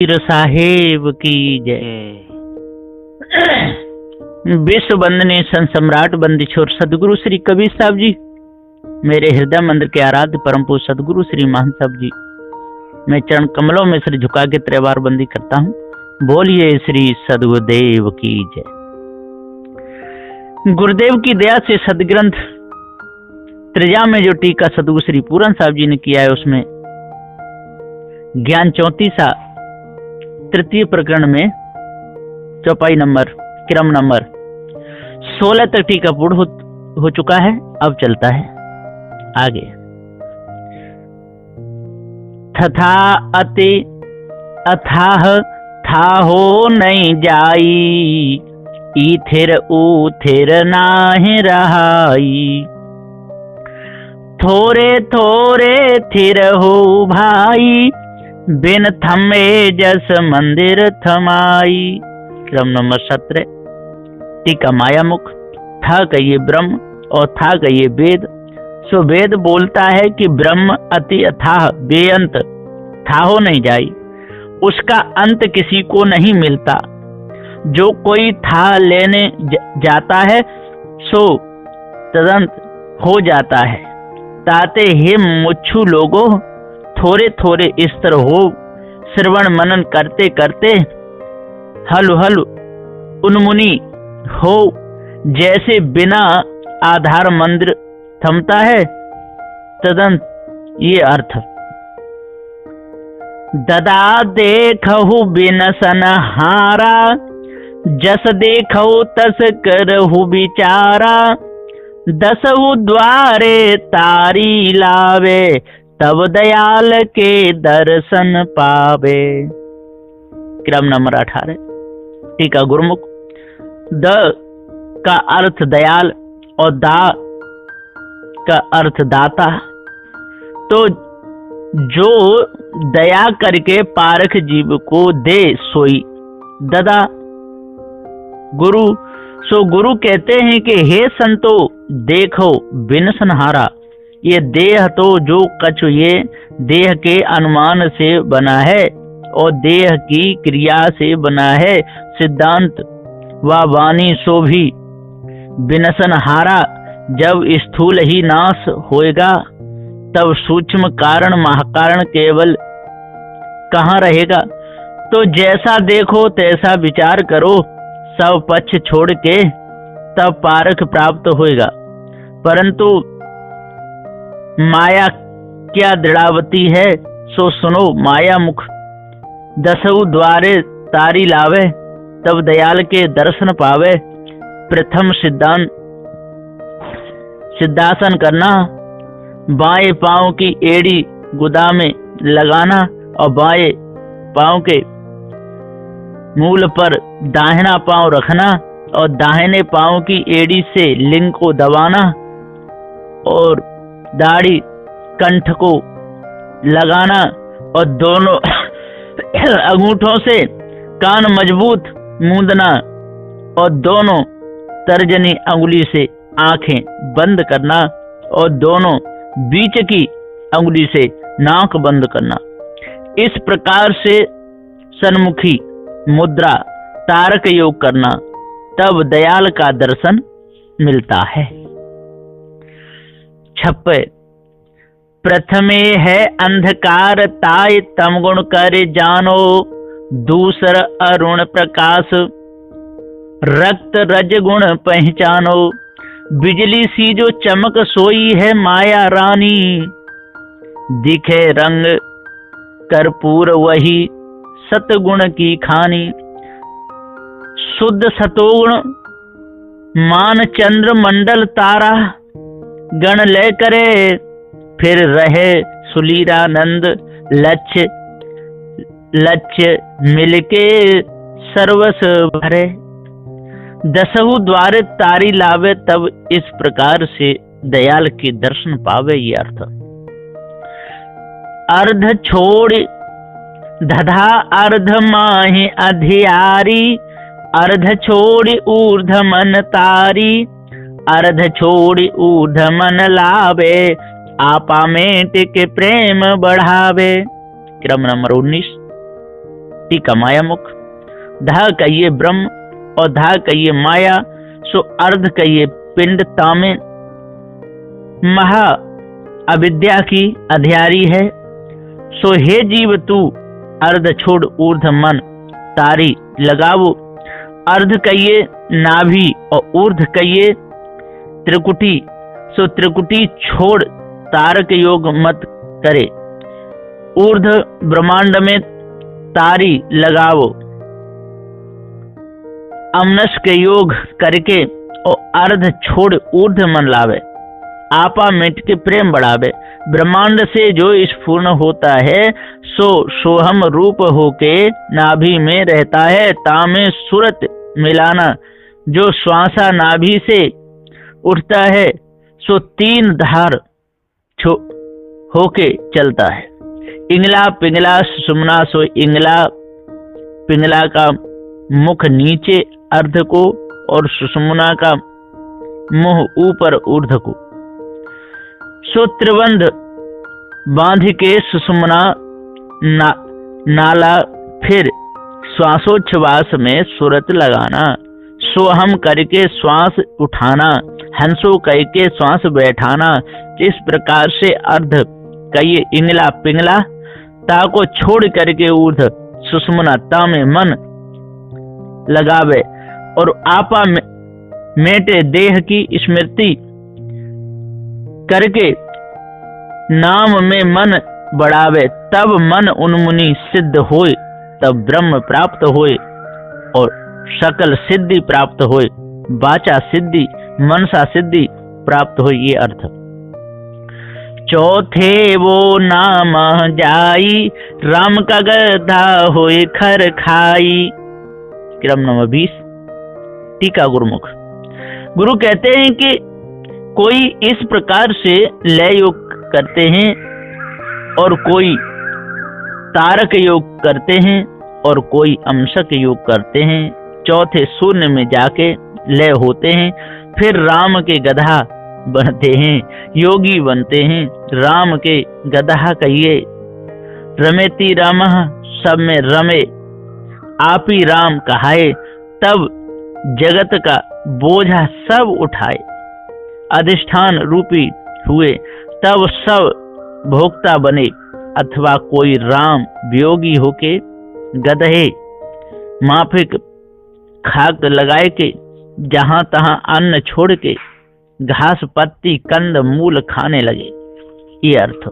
पीर साहेब की जय। विश्व वंदनीय संत सम्राट बंदीछोर सदगुरु श्री कबीर साहब जी, मेरे हृदय मंदिर के आराध्य परम पूज्य सदगुरु श्री महंत साहब जी, मैं चरण कमलों में सिर झुका के त्रिवार बंदी करता हूँ। बोलिए श्री सदगुरुदेव की जय। गुरुदेव की दया से सदग्रंथ त्रिजा में जो टीका सदगुरु श्री पूरन साहब जी ने किया है, उसमें ज्ञान 34 तृतीय प्रकरण में चौपाई नंबर क्रम नंबर 16 तक टीका पूर्ण हो चुका है। अब चलता है आगे। तथा अति अथाह था हो नहीं जाई, इथिर उथिर नाहि रहाई। थोरे थोरे थिर हो भाई, बिन थमे जस मंदिर थमाई। क्रम नंबर 17 टीका मायामुख। था कहिए ब्रह्म और था कहिए वेद। सो वेद बोलता है कि ब्रह्म अति अथाह बेअंत था हो नहीं जाई, उसका अंत किसी को नहीं मिलता। जो कोई था लेने जाता है सो तदंत हो जाता है। ताते हे मुच्छू लोगों, थोड़े थोड़े स्तर हो श्रवण मनन करते करते हलु हलु उन्मुनी हो, जैसे बिना आधार मंदिर थमता है तदंत ये अर्थ। ददा देखहु बिनसन हारा, जस देखहु तस करहु विचारा। दसहु द्वारे तारी लावे, तब दयाल के दर्शन पावे। क्रम नंबर 18 टीका गुरुमुख। द का अर्थ दयाल और दा का अर्थ दाता। तो जो दया करके पारख जीव को दे सोई ददा गुरु। सो गुरु कहते हैं कि हे संतो देखो बिन संहारा, ये देह तो जो कछु ये देह के अनुमान से बना है और देह की क्रिया से बना है। सिद्धांत व वाणी सो भी बिनसन हारा। जब स्थूल ही नाश होएगा तब सूक्ष्म कारण महाकारण केवल कहाँ रहेगा। तो जैसा देखो तैसा विचार करो, सब पक्ष छोड़ के तब पारख प्राप्त होएगा। परंतु माया क्या दृढ़ावती है सो सुनो माया मुख। दसऊ द्वारे तारी लावे, तब दयाल के दर्शन पावे। प्रथम सिद्धासन करना, बाएं पांव की एड़ी गुदा में लगाना और बाएं पांव के मूल पर दाहिना पांव रखना और दाहिने पांव की एड़ी से लिंग को दबाना और दाढ़ी कंठ को लगाना और दोनों अंगूठों से कान मजबूत मूंदना और दोनों तर्जनी अंगुली से आंखें बंद करना और दोनों बीच की अंगुली से नाक बंद करना। इस प्रकार से सन्मुखी मुद्रा तारक योग करना, तब दयाल का दर्शन मिलता है। 56 प्रथमे है अंधकार ताय तम गुण कर जानो, दूसर अरुण प्रकाश रक्त रज गुण पहचानो। बिजली सी जो चमक सोई है माया रानी, दिखे रंग कर्पूर वही सतगुण की खानी। शुद्ध सतोगुण मान चंद्र मंडल तारा, गण ले करे फिर रहे सुलीरानंद। लक्ष्य लक्ष्य मिलके सर्वस भरे, दसहु द्वारे तारी लावे, तब इस प्रकार से दयाल के दर्शन पावे। ये अर्थ। अर्ध छोड़ दधा अर्ध माहि अधियारी, अर्ध छोड़ ऊर्ध मन तारी। अर्ध छोड़ ऊर्ध मन लावे, आपा में टिक प्रेम बढ़ावे। क्रम नंबर 19 टीका माया मुख। धा कहिए ब्रह्म और धा कहिए माया, सो अर्ध कहिए पिंड तामे। महा अविद्या की अधियारी है, सो हे जीव तू अर्ध छोड़ ऊर्ध मन तारी लगावो। अर्ध कहिए नाभि और ऊर्ध कहिए त्रिकुटी, सो त्रिकुटी छोड़ तारक योग मत करे। ऊर्ध ब्रह्मांड में तारी लगावो। अमनश के योग करके और अर्ध छोड़ ऊर्ध मन लावे। आपा मिट के प्रेम बढ़ावे। ब्रह्मांड से जो स्फूर्ण होता है, सो सोहम रूप होके नाभि में रहता है। तामे सूरत मिलाना, जो श्वासा नाभि से उठता है, सो तीन धार होके चलता है। इंगला पिंगला सुषुम्ना, सो इंगला पिंगला का मुख नीचे अर्ध को और सुषुम्ना का मुंह ऊपर ऊर्ध्व को। सो त्रिबंध बांध के सुषुम्ना नाला, फिर श्वासोच्छ्वास में सुरत लगाना। सोहम करके श्वास उठाना, हंसो कह के श्वास बैठाना। इस प्रकार से अर्ध कहिए इंगला पिंगला, ता को छोड़ करके ऊर्ध सुषुम्ना ता में मन लगावे और आपा मेटे देह की स्मृति करके नाम में मन बढ़ावे। तब मन उन्मुनि सिद्ध होए, तब ब्रह्म प्राप्त होए और सकल सिद्धि प्राप्त होए। वाचा सिद्धि मनसा सिद्धि प्राप्त होए, ये अर्थ। चौथे वो नाम जाई, राम का गधा होए खर खाई। क्रम नंबर 20। टीका गुरुमुख। गुरु कहते हैं कि कोई इस प्रकार से लय योग करते हैं और कोई तारक योग करते हैं और कोई अंशक योग करते हैं। चौथे शून्य में जाके लय होते हैं, फिर राम के गधा बनते हैं, योगी बनते हैं। राम के गधा कहिए रमेति रामः, सब में रमे आप ही राम कहाए। तब जगत का बोझा सब उठाए, अधिष्ठान रूपी हुए। तब सब भोक्ता बने, अथवा कोई राम वियोगी होके गधे माफिक खाक लगाए के जहां तहां अन्न छोड़ के घास पत्ती कंद मूल खाने लगे, ये अर्थ।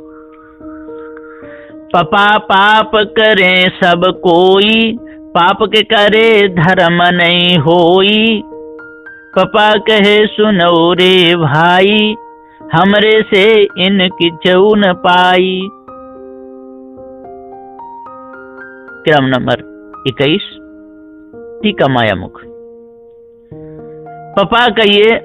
पपा पाप करे सब कोई, पाप के करे धर्म नहीं होई। पपा कहे सुनो रे भाई, हमरे से इनकी चऊ न पाई। क्रम नंबर 21। टीका माया मुख। पपा कहिए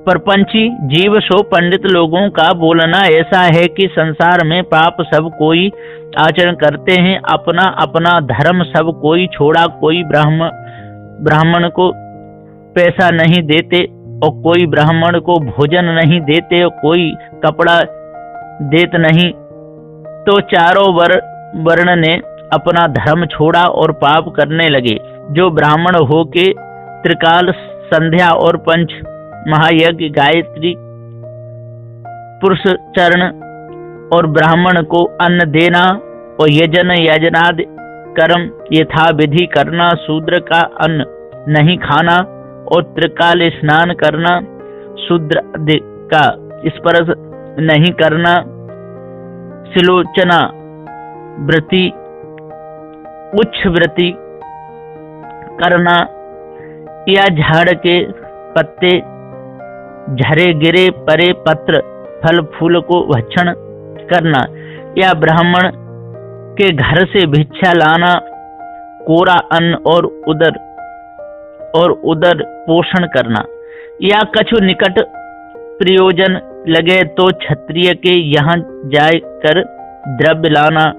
परपंची जीव सो पंडित लोगों का बोलना ऐसा है कि संसार में पाप सब कोई आचरण करते हैं, अपना अपना धर्म सब कोई छोड़ा। कोई ब्राह्मण को पैसा नहीं देते और कोई ब्राह्मण को भोजन नहीं देते और कोई कपड़ा देत नहीं। तो चारों वर्ण ने अपना धर्म छोड़ा और पाप करने लगे। जो ब्राह्मण होके त्रिकाल संध्या और पंच महायज्ञ गायत्री पुरुष चरण और ब्राह्मण को अन्न देना और यजन यजनादि कर्म यथा विधि करना, शूद्र का अन्न नहीं खाना और त्रिकाल स्नान करना, शूद्र का स्पर्श नहीं करना, सिलोचना व्रति उच्च व्रति करना या झाड़ के पत्ते झरे गिरे परे पत्र फल फूल को भक्षण करना या ब्राह्मण के घर से भिक्षा लाना, कोरा अन्न और उदर पोषण करना या कछु निकट प्रयोजन लगे तो क्षत्रिय के यहाँ जाकर द्रव्य लाना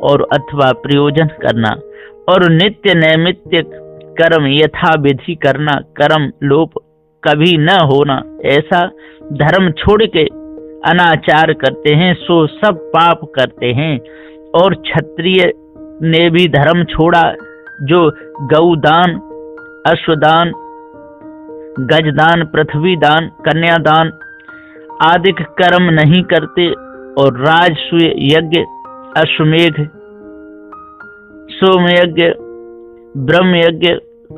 और अथवा प्रयोजन करना और नित्य नैमित्य कर्म यथा विधि करना, कर्म लोप कभी न होना। ऐसा धर्म छोड़ के अनाचार करते हैं सो सब पाप करते हैं। और क्षत्रिय ने भी धर्म छोड़ा, जो गौदान, अश्वदान, गजदान, पृथ्वी दान, कन्यादान आदि कर्म नहीं करते और राजसूय यज्ञ, अश्वमेध, सोमयज्ञ, ब्रह्म यज्ञ,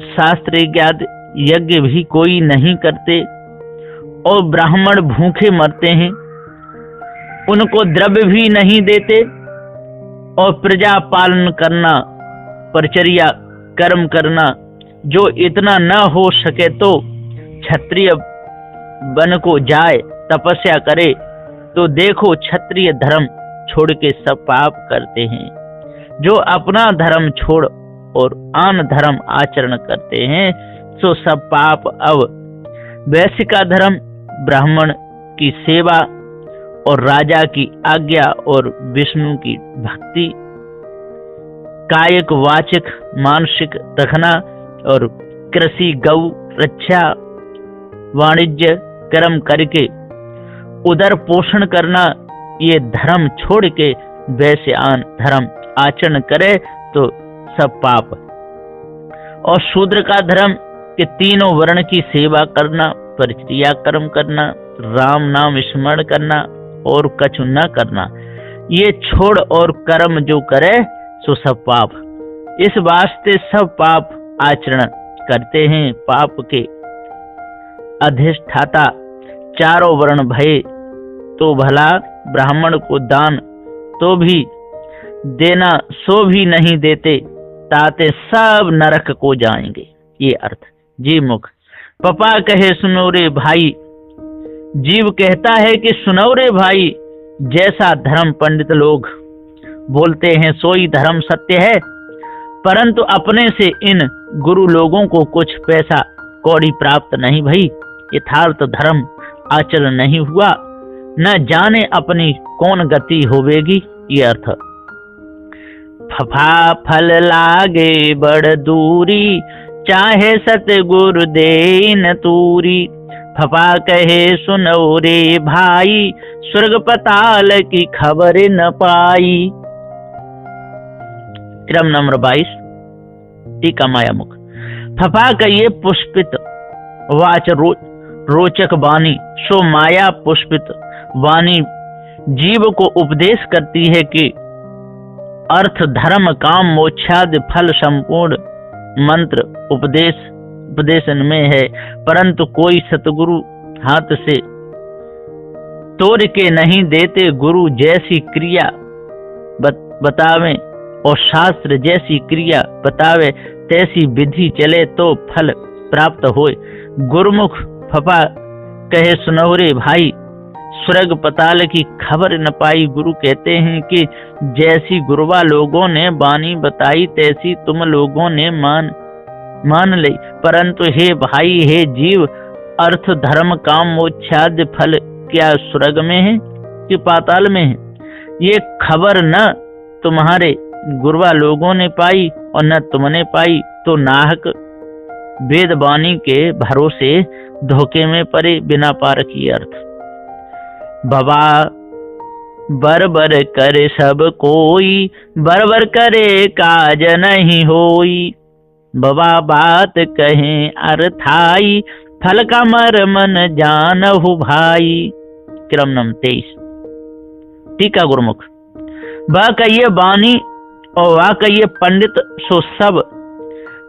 शास्त्र यज्ञ यज्ञ भी कोई नहीं करते और ब्राह्मण भूखे मरते हैं, उनको द्रव्य भी नहीं देते और प्रजा पालन करना, परिचर्या कर्म करना, जो इतना न हो सके तो क्षत्रिय बन को जाए, तपस्या करे, तो देखो क्षत्रिय धर्म छोड़ के सब पाप करते हैं। जो अपना धर्म छोड़ और आन धर्म आचरण करते हैं सो सब पाप। अब वैश्य का धर्म ब्राह्मण की सेवा और राजा की आज्ञा और विष्णु की भक्ति, कायिक वाचिक मानसिक रखना और कृषि गौ रक्षा वाणिज्य कर्म करके उदर पोषण करना, ये धर्म छोड़ के वैसे आन धर्म आचरण करे तो सब पाप। और शूद्र का धर्म के तीनों वर्ण की सेवा करना, परिचर्या कर्म करना, राम नाम स्मरण करना और कछु न करना, ये छोड़ और कर्म जो करे सो सब पाप। इस वास्ते सब पाप आचरण करते हैं। पाप के अधिष्ठाता चारों वर्ण भये तो भला, ब्राह्मण को दान तो भी देना सो भी नहीं देते, ताते सब नरक को जाएंगे। ये अर्थ। जी मुख। पपा कहे सुनो रे भाई, जीव कहता है कि सुनो रे भाई, जैसा धर्म पंडित लोग बोलते हैं सोई धर्म सत्य है, परंतु अपने से इन गुरु लोगों को कुछ पैसा कौड़ी प्राप्त नहीं भई, यथार्थ धर्म आचरण नहीं हुआ, न जाने अपनी कौन गति होवेगी। ये अर्थ। फफा फल लागे बड़ दूरी, चाहे सतगुरु दे न तूरी। फफा कहे सुनो रे भाई, स्वर्ग पताल की खबर न पाई। क्रम नंबर 22 टीका माया मुख। फफा कहिए पुष्पित वाच रोचक वाणी, सो माया पुष्पित वाणी जीव को उपदेश करती है कि अर्थ धर्म काम मोक्षादि फल संपूर्ण मंत्र उपदेशन में है, परंतु कोई सतगुरु हाथ से तोड़ के नहीं देते। गुरु जैसी क्रिया बतावे और शास्त्र जैसी क्रिया बतावे, तैसी विधि चले तो फल प्राप्त होए। गुरुमुख फपा कहे सुनो रे भाई, स्वर्ग पताल की खबर न पाई। गुरु कहते हैं कि जैसी गुरुवा लोगों ने वाणी बताई, तैसी तुम लोगों ने मान ली, परंतु हे भाई हे जीव, अर्थ धर्म काम मोक्षादि फल क्या स्वर्ग में है कि पाताल में है, ये खबर न तुम्हारे गुरुवा लोगों ने पाई और न तुमने पाई, तो नाहक वेद वाणी के भरोसे धोखे में पड़े बिना पार किए। अर्थ। बाबा बरबर करे सब कोई, बरबर करे काज नहीं होई। बाबा बात कहें अर्थाई, फल का मर्म न जानहु भाई। क्रम नंबर 23 टीका गुरुमुख। वह कहिए वाणी और वह कहिए पंडित, सो सब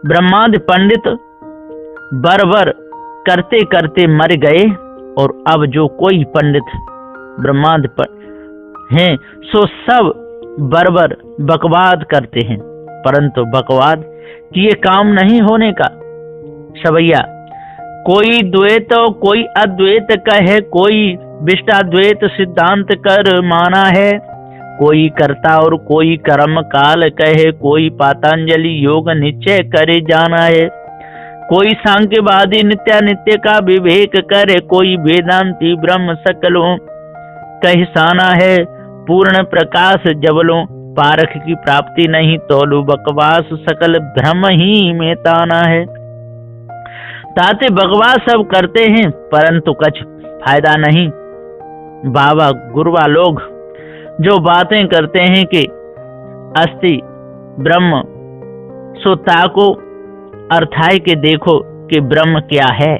ब्रह्मादि पंडित बरबर करते करते मर गए, और अब जो कोई पंडित ब्रह्मादि हैं सो सब बरबर बकवाद करते हैं, परंतु बकवाद किए काम नहीं होने का। सवैया कोई द्वैत और कोई अद्वैत कहे, कोई विशिष्टाद्वैत सिद्धांत कर माना है, कोई कर्ता और कोई कर्म काल कहे, कोई पातंजलि योग निश्चय करे जाना है, कोई सांख्यवादी नित्यानित्य का विवेक करे, कोई वेदांती ब्रह्म सकलों कहसाना है, पूर्ण प्रकाश जबलों पारख की प्राप्ति नहीं, तोलू बकवास सकल भ्रम ही में ताना है। ताते बकवास सब करते हैं परंतु कुछ फायदा नहीं। बाबा गुरुवा लोग जो बातें करते हैं कि अस्थि ब्रह्म सो ताको अर्थाय के देखो कि ब्रह्म क्या है।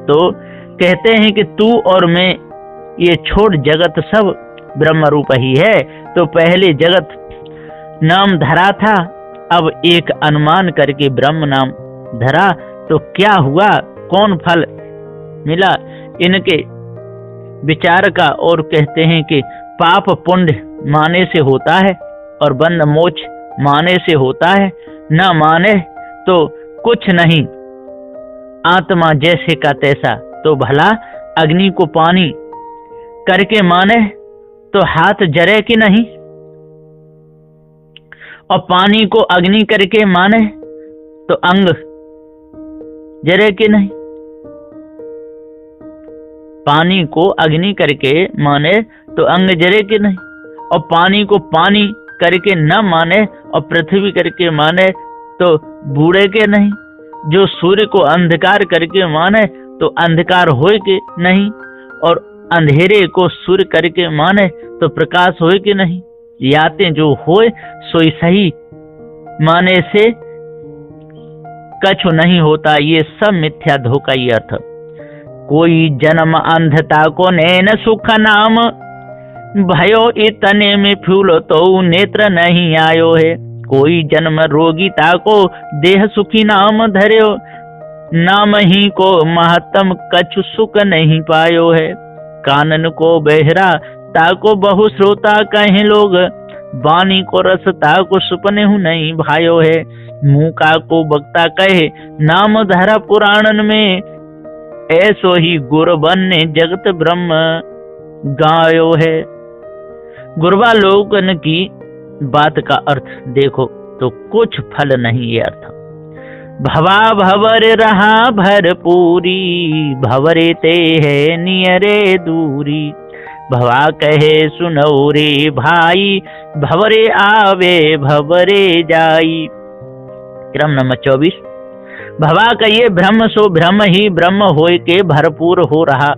तो कहते हैं कि तू और मैं ये छोड़ जगत सब ब्रह्म रूप ही है। तो पहले जगत नाम धरा था, अब एक अनुमान करके ब्रह्म नाम धरा, तो क्या हुआ, कौन फल मिला इनके विचार का। और कहते हैं कि पाप पुण्य माने से होता है और बंध मोक्ष माने से होता है, न माने तो कुछ नहीं, आत्मा जैसे का तैसा। तो भला अग्नि को पानी करके माने तो हाथ जरे कि नहीं, और पानी को अग्नि करके माने तो अंग जरे कि नहीं। पानी को अग्नि करके माने तो अंग जरे कि नहीं, और पानी को पानी करके न माने और पृथ्वी करके माने तो बूढ़े के नहीं। जो सूर्य को अंधकार करके माने तो अंधकार होए कि नहीं, और अंधेरे को सूर्य करके माने तो प्रकाश होए कि नहीं। याते जो होए सोई सही माने से कछु नहीं होता, ये सब मिथ्या धोखा ही अर्थ। कोई जन्म अंधता को नैन सुख नाम, भयो इतने में फूलो तो नेत्र नहीं आयो है। कोई जन्म रोगिता को देह सुखी नाम धर्यो, नाम ही को महत्तम कछु सुख नहीं पायो है। कानन को बहरा ताको बहु श्रोता कहे लोग, वाणी को रस ताको सुपने हूँ नहीं भायो है। मुका को बक्ता कहे नाम धरा पुराणन में, ऐसो ही गुर बनने जगत ब्रह्म गायो है। गुरबा लोगन की बात का अर्थ देखो तो कुछ फल नहीं ये अर्थ। भवा भवर रहा भरपूरी, भवरे ते है नियरे दूरी। भवा कहे सुनो रे भाई, भवरे आवे भवरे जाई। क्रम नंबर 24। भवा कहिए ब्रह्म सो ब्रह्म ही ब्रह्म होय के भरपूर हो रहा।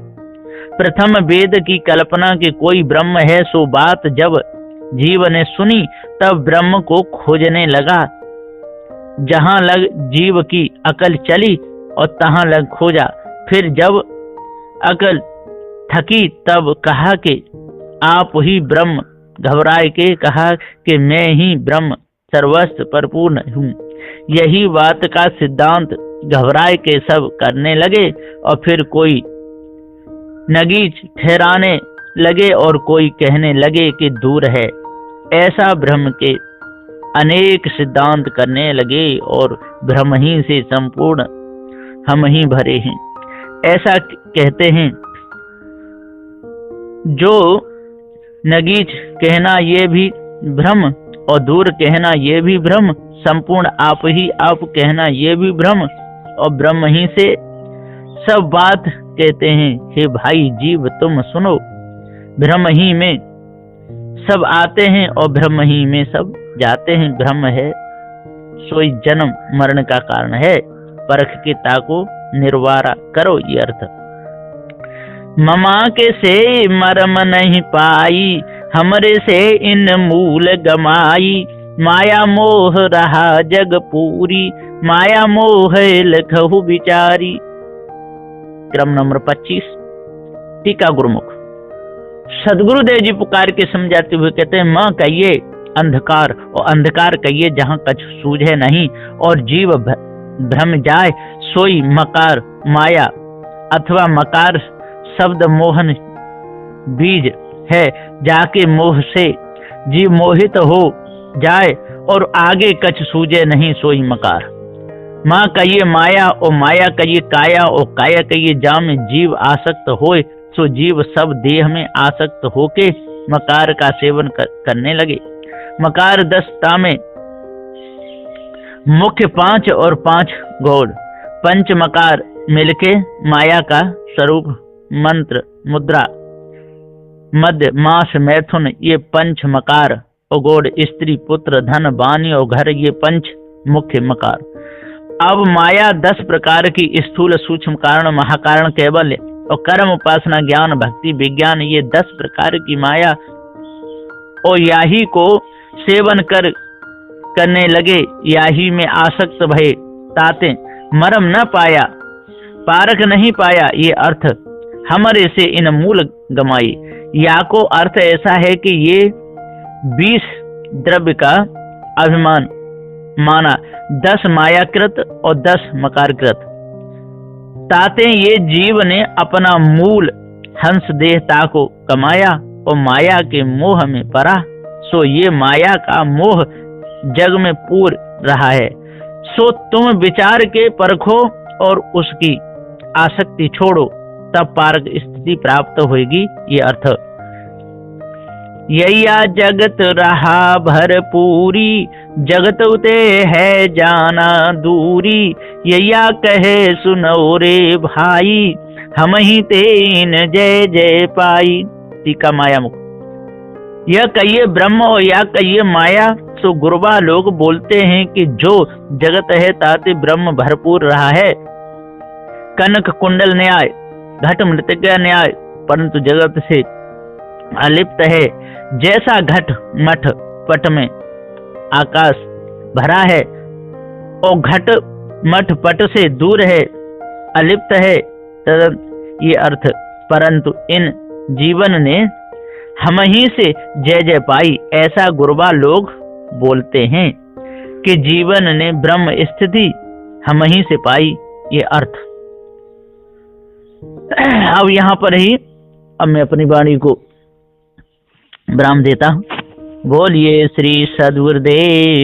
प्रथम वेद की कल्पना कि कोई ब्रह्म है, सो बात जब जीव ने सुनी तब ब्रह्म को खोजने लगा। जहां लग जीव की अकल चली और तहां लग खोजा। फिर जब अकल थकी तब कहा कि आप ही ब्रह्म। घबराए के कहा कि मैं ही ब्रह्म सर्वस्व परिपूर्ण हूँ। यही बात का सिद्धांत घबराए के सब करने लगे, और फिर कोई नगीच ठहराने लगे और कोई कहने लगे कि दूर है। ऐसा ब्रह्म के अनेक सिद्धांत करने लगे, और ब्रह्म ही से संपूर्ण हम ही भरे हैं। ऐसा कहते हैं, जो नगीच कहना ये भी भ्रम, और दूर कहना ये भी भ्रम, संपूर्ण आप ही आप कहना ये भी भ्रम, और ब्रह्म ही से सब बात कहते हैं। हे भाई जीव तुम सुनो, ब्रह्म ही में सब आते हैं और ब्रह्म ही में सब जाते हैं। ब्रह्म है सोई जन्म मरण का कारण है, परख के ताको निर्वारा करो ये अर्थ। ममा के से मरम नहीं पाई, हमरे से इन मूल गमाई। माया मोह रहा जग पूरी, माया मोह लखहु बिचारी। क्रम नंबर 25। टीका गुरुमुख। सदगुरुदेव जी पुकार के समझाते हुए कहते हैं, माँ कहिए अंधकार, और अंधकार कहिए जहाँ कछु सूझे नहीं, और जीव भ्रम जाए सोई मकार माया, अथवा मकार शब्द मोहन बीज है। जाके मोह से जीव मोहित हो जाए और आगे कछ सूझे नहीं सोई मकार। माँ कहिए माया, और माया कहिए काया, और काया कहिए जा में जीव आसक्त होए, सो जीव सब देह में आसक्त होके मकार का सेवन करने लगे। मकार 10 तामे, मुख्य 5 और 5 गौड़, पंच मकार मिलके माया का स्वरूप, मंत्र, मुद्रा, मध्य, मास, मैथुन ये पंच मकार, और गौड़ स्त्री, पुत्र, धन, वाणी और घर ये पंच मुख्य मकार। अब माया 10 प्रकार की स्थूल, सूक्ष्म कारण, महाकारण, कैवल्य और कर्म, उपासना, ज्ञान, भक्ति, विज्ञान ये 10 प्रकार की माया, और याही को सेवन कर करने लगे, याही में आसक्त भये ताते मरम न पाया, पारख नहीं पाया ये अर्थ, हमरे से इन मूल गमाई। या को अर्थ ऐसा है कि ये 20 द्रव्य का अभिमान माना, 10 मायाकृत और 10 मकारकृत, ताते ये जीव ने अपना मूल हंस देहता को कमाया और माया के मोह में पड़ा। सो ये माया का मोह जग में पूर रहा है। सो तुम विचार के परखो और उसकी आसक्ति छोड़ो, तब पारक स्थिति प्राप्त होगी ये अर्थ। यैया जगत रहा भरपूरी, जगत उते है जाना दूरी, यैया कहे सुनो रे भाई, हम ही तेन जय जय पाई। टीका माया मुख। यह कहिए ब्रह्म और या कहिए माया। सो गुरबा लोग बोलते हैं कि जो जगत है ताते ब्रह्म भरपूर रहा है। कनक कुंडल न्याय, घट मृतिका न्याय, परंतु जगत से अलिप्त है। जैसा घट मठ पट में आकाश भरा है और घट मठ पट से दूर है, अलिप्त है, ये अर्थ। परंतु इन जीवन ने हम ही से जय जय पाई, ऐसा गुरबा लोग बोलते हैं कि जीवन ने ब्रह्म स्थिति हम ही से पाई, ये अर्थ। अब यहाँ पर ही अब मैं अपनी वाणी को विराम देता हूँ। बोलिए श्री सद्गुरुदेव।